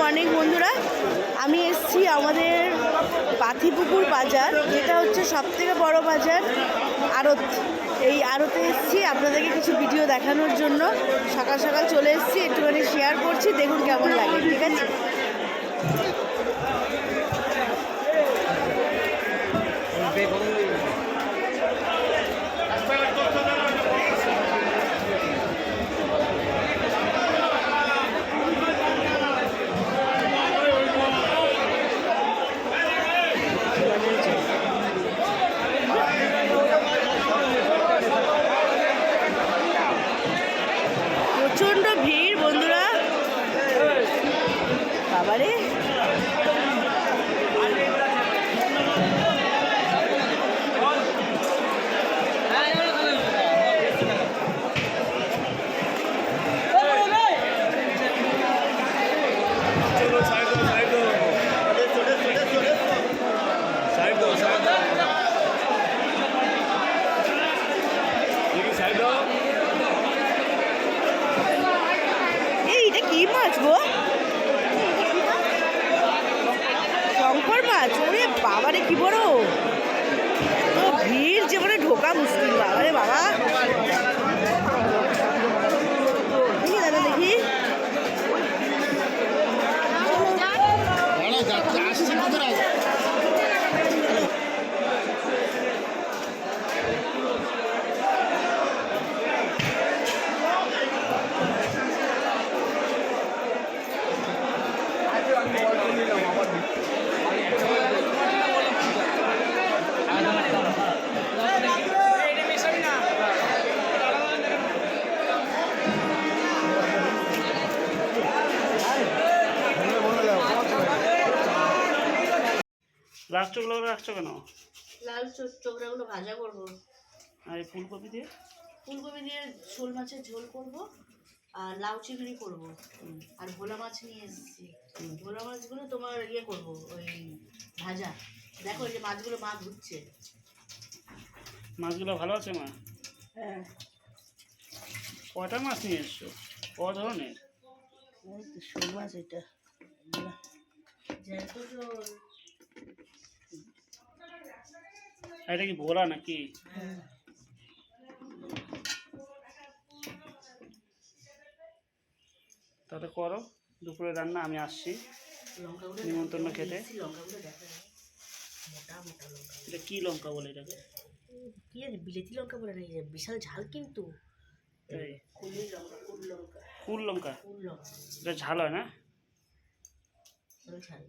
Morning বন্ধুরা, আমি এসেছি আমাদের পাথিপুকুর বাজার, যেটা হচ্ছে সবথেকে বড় বাজার আড়ত। এই আড়তে এসেছি আপনাদেরকে কিছু ভিডিও দেখানোর জন্য। সকাল সকাল চলে এসেছি, একটুখানি শেয়ার করছি, দেখুন কেমন লাগে। ঠিক আছে, প্রচণ্ড ভিড় বন্ধুরা, বাবারে। এইটা কি মাছ গো? শঙ্কর মাছ? ওরে বাবারে, কি বড়! এত ভিড় যে মানে ঢোকা মুশকিল। বাবারে বাবা, দেখি দাদা, দেখি। লাল চোখলাগুলো রাখছো কেন? লাল চোখরাগুলো ভাজা করবো। আর ফুলকপি দিয়ে? ফুলকপি দিয়ে শোল মাছের ঝোল করব, আর লাউ চিংড়ি করব, আর ভোলা মাছ নিয়ে এসেছি। ভোলা মাছগুলো তোমার ইয়ে করবো, ওই ভাজা। দেখো এই যে মাছগুলো মা ধুচ্ছে। মাছগুলো ভালো আছে মা? হ্যাঁ। কয়টা মাছ নিয়ে এসছো? ক ধরনের? শোল মাছ এটা। এটা কি ভোলা নাকি? তাহলে করো দুপুরে রান্না, আমি আসছি নিমন্ত্রণ খেতে। এটা কি লঙ্কা বলে এটাকে? কি আছে, বিলেতি লঙ্কা বলে না, বিশাল ঝাল কিন্তু। এই কুল লঙ্কা, কুল লঙ্কা, কুল লঙ্কা? কুল লঙ্কা, এটা ঝাল হয় না? ঝাল।